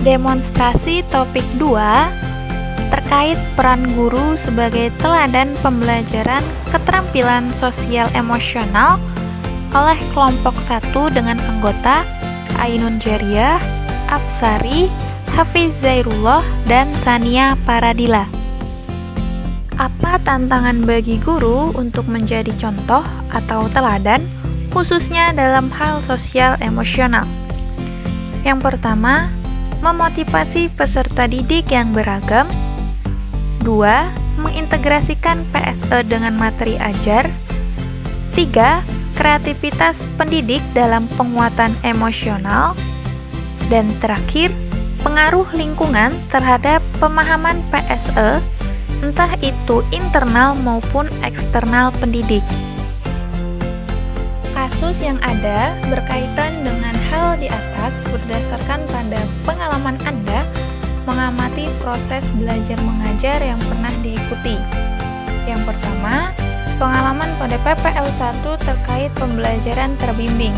Demonstrasi topik 2 terkait peran guru sebagai teladan pembelajaran keterampilan sosial emosional oleh kelompok 1 dengan anggota Ainun Jariah, Apsari, Hafiz Zairullah, dan Sania Paradila. Apa tantangan bagi guru untuk menjadi contoh atau teladan, khususnya dalam hal sosial emosional? Yang pertama, memotivasi peserta didik yang beragam. 2. Mengintegrasikan PSE dengan materi ajar. 3. Kreativitas pendidik dalam penguatan emosional. Dan terakhir, pengaruh lingkungan terhadap pemahaman PSE, entah itu internal maupun eksternal pendidik. Kasus yang ada berkaitan dengan hal di atas berdasarkan pada pengalaman Anda mengamati proses belajar mengajar yang pernah diikuti. Yang pertama, pengalaman pada PPL 1 terkait pembelajaran terbimbing.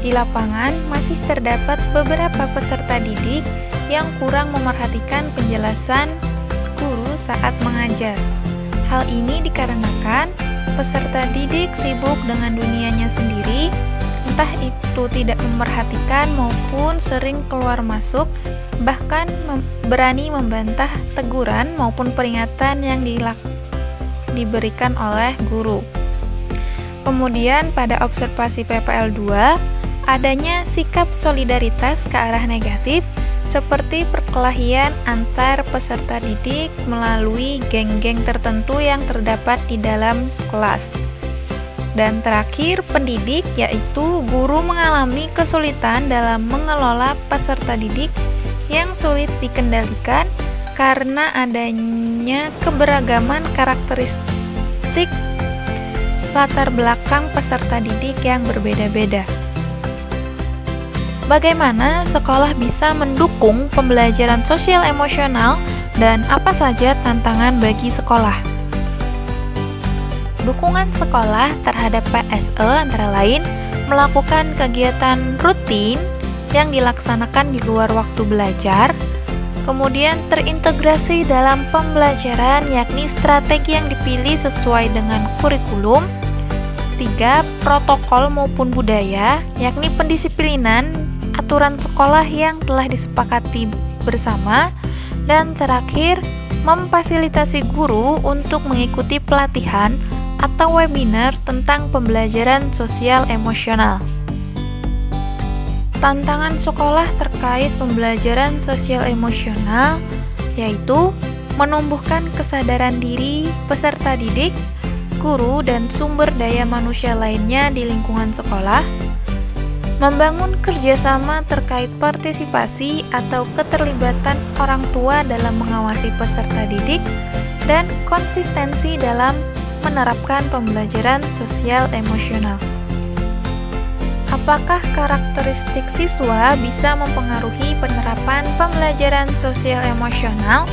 Di lapangan masih terdapat beberapa peserta didik yang kurang memerhatikan penjelasan guru saat mengajar. Hal ini dikarenakan peserta didik sibuk dengan dunianya sendiri, entah itu tidak memerhatikan maupun sering keluar masuk, bahkan berani membantah teguran maupun peringatan yang diberikan oleh guru. Kemudian pada observasi PPL 2, adanya sikap solidaritas ke arah negatif seperti perkelahian antar peserta didik melalui geng-geng tertentu yang terdapat di dalam kelas. Dan terakhir, pendidik, yaitu guru mengalami kesulitan dalam mengelola peserta didik yang sulit dikendalikan karena adanya keberagaman karakteristik latar belakang peserta didik yang berbeda-beda. Bagaimana sekolah bisa mendukung pembelajaran sosial emosional dan apa saja tantangan bagi sekolah? Dukungan sekolah terhadap PSE antara lain melakukan kegiatan rutin yang dilaksanakan di luar waktu belajar, kemudian terintegrasi dalam pembelajaran yakni strategi yang dipilih sesuai dengan kurikulum. 3. Protokol maupun budaya yakni pendisiplinan aturan sekolah yang telah disepakati bersama. Dan terakhir, memfasilitasi guru untuk mengikuti pelatihan atau webinar tentang pembelajaran sosial emosional. Tantangan sekolah terkait pembelajaran sosial emosional yaitu menumbuhkan kesadaran diri peserta didik, guru, dan sumber daya manusia lainnya di lingkungan sekolah, membangun kerjasama terkait partisipasi atau keterlibatan orang tua dalam mengawasi peserta didik, dan konsistensi dalam menerapkan pembelajaran sosial emosional. Apakah karakteristik siswa bisa mempengaruhi penerapan pembelajaran sosial emosional?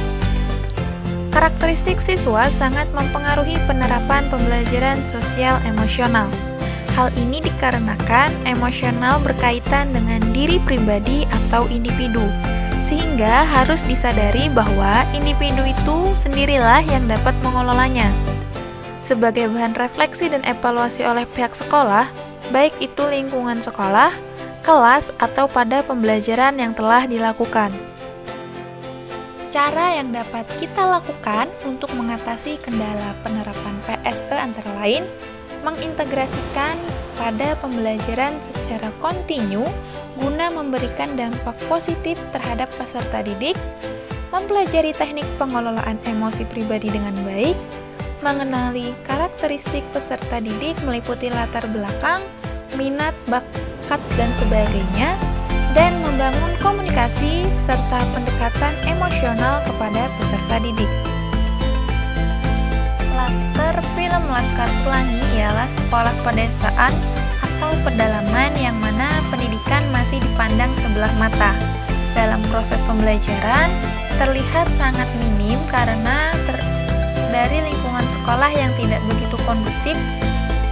Karakteristik siswa sangat mempengaruhi penerapan pembelajaran sosial emosional. Hal ini dikarenakan emosional berkaitan dengan diri pribadi atau individu, sehingga harus disadari bahwa individu itu sendirilah yang dapat mengelolanya. Sebagai bahan refleksi dan evaluasi oleh pihak sekolah, baik itu lingkungan sekolah, kelas, atau pada pembelajaran yang telah dilakukan. Cara yang dapat kita lakukan untuk mengatasi kendala penerapan PSE antara lain, mengintegrasikan pada pembelajaran secara kontinu guna memberikan dampak positif terhadap peserta didik, mempelajari teknik pengelolaan emosi pribadi dengan baik, mengenali karakteristik peserta didik meliputi latar belakang, minat, bakat, dan sebagainya, dan membangun komunikasi serta pendekatan emosional kepada peserta didik. Latar film Laskar Pelangi ialah sekolah pedesaan atau pedalaman yang mana pendidikan masih dipandang sebelah mata. Dalam proses pembelajaran terlihat sangat minim karena dari lingkungan sekolah yang tidak begitu kondusif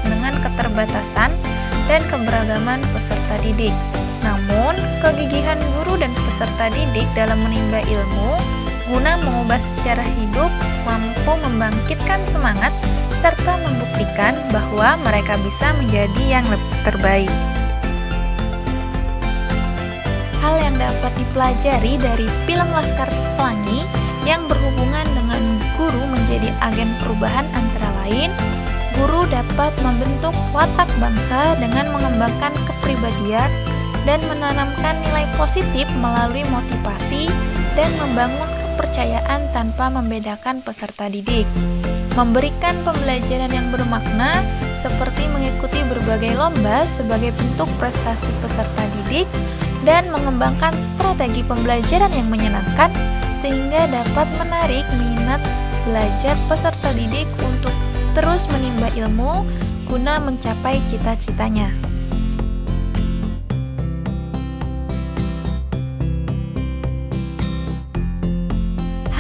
dengan keterbatasan dan keberagaman peserta didik. Namun, kegigihan guru dan peserta peserta didik dalam menimba ilmu guna mengubah secara hidup, mampu membangkitkan semangat, serta membuktikan bahwa mereka bisa menjadi yang lebih terbaik. Hal yang dapat dipelajari dari film Laskar Pelangi yang berhubungan dengan guru menjadi agen perubahan antara lain, guru dapat membentuk watak bangsa dengan mengembangkan kepribadian dan menanamkan nilai positif melalui motivasi dan membangun kepercayaan tanpa membedakan peserta didik. Memberikan pembelajaran yang bermakna seperti mengikuti berbagai lomba sebagai bentuk prestasi peserta didik dan mengembangkan strategi pembelajaran yang menyenangkan sehingga dapat menarik minat belajar peserta didik untuk terus menimba ilmu guna mencapai cita-citanya.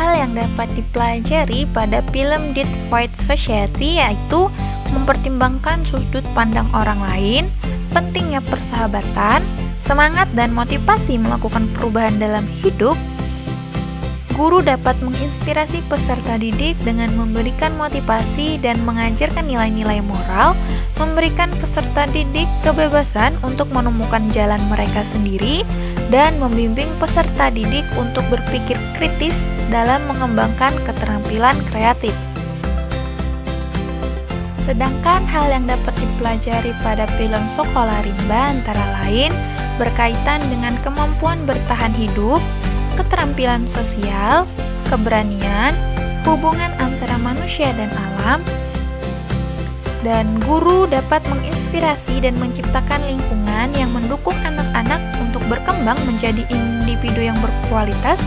Hal yang dapat dipelajari pada film Dead Fight Society yaitu mempertimbangkan sudut pandang orang lain, pentingnya persahabatan, semangat dan motivasi melakukan perubahan dalam hidup. Guru dapat menginspirasi peserta didik dengan memberikan motivasi dan mengajarkan nilai-nilai moral, memberikan peserta didik kebebasan untuk menemukan jalan mereka sendiri, dan membimbing peserta didik untuk berpikir kritis dalam mengembangkan keterampilan kreatif. Sedangkan hal yang dapat dipelajari pada film Sekolah Rimba antara lain berkaitan dengan kemampuan bertahan hidup, keterampilan sosial, keberanian, hubungan antara manusia dan alam, dan guru dapat menginspirasi dan menciptakan lingkungan yang mendukung anak-anak untuk berkembang menjadi individu yang berkualitas,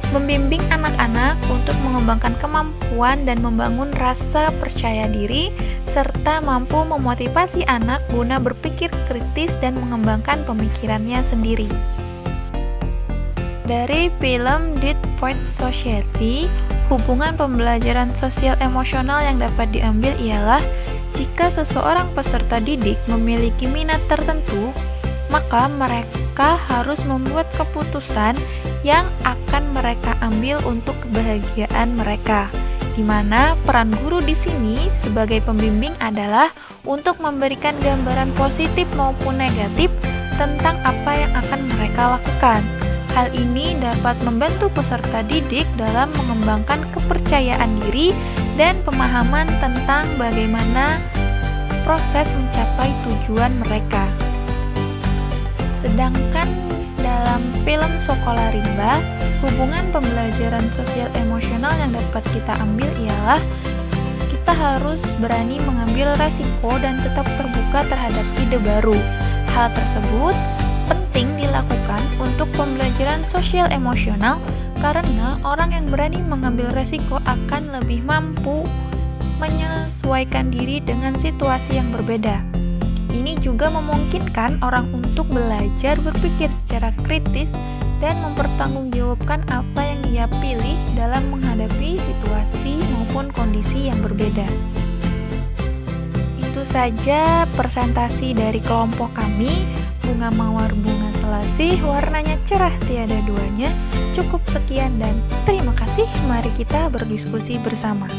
membimbing anak-anak untuk mengembangkan kemampuan dan membangun rasa percaya diri, serta mampu memotivasi anak guna berpikir kritis dan mengembangkan pemikirannya sendiri. Dari film Dead Fight Society, hubungan pembelajaran sosial emosional yang dapat diambil ialah jika seseorang peserta didik memiliki minat tertentu, maka mereka harus membuat keputusan yang akan mereka ambil untuk kebahagiaan mereka, di mana peran guru di sini sebagai pembimbing adalah untuk memberikan gambaran positif maupun negatif tentang apa yang akan mereka lakukan. Hal ini dapat membantu peserta didik dalam mengembangkan kepercayaan diri dan pemahaman tentang bagaimana proses mencapai tujuan mereka. Sedangkan dalam film Sekolah Rimba, hubungan pembelajaran sosial emosional yang dapat kita ambil ialah kita harus berani mengambil resiko dan tetap terbuka terhadap ide baru. Hal tersebut penting dilakukan untuk pembelajaran sosial emosional karena orang yang berani mengambil resiko akan lebih mampu menyesuaikan diri dengan situasi yang berbeda. Ini juga memungkinkan orang untuk belajar berpikir secara kritis dan mempertanggungjawabkan apa yang ia pilih dalam menghadapi situasi maupun kondisi yang berbeda. Itu saja presentasi dari kelompok kami. Bunga mawar bunga selasih, warnanya cerah tiada duanya. Cukup sekian dan terima kasih. Mari kita berdiskusi bersama.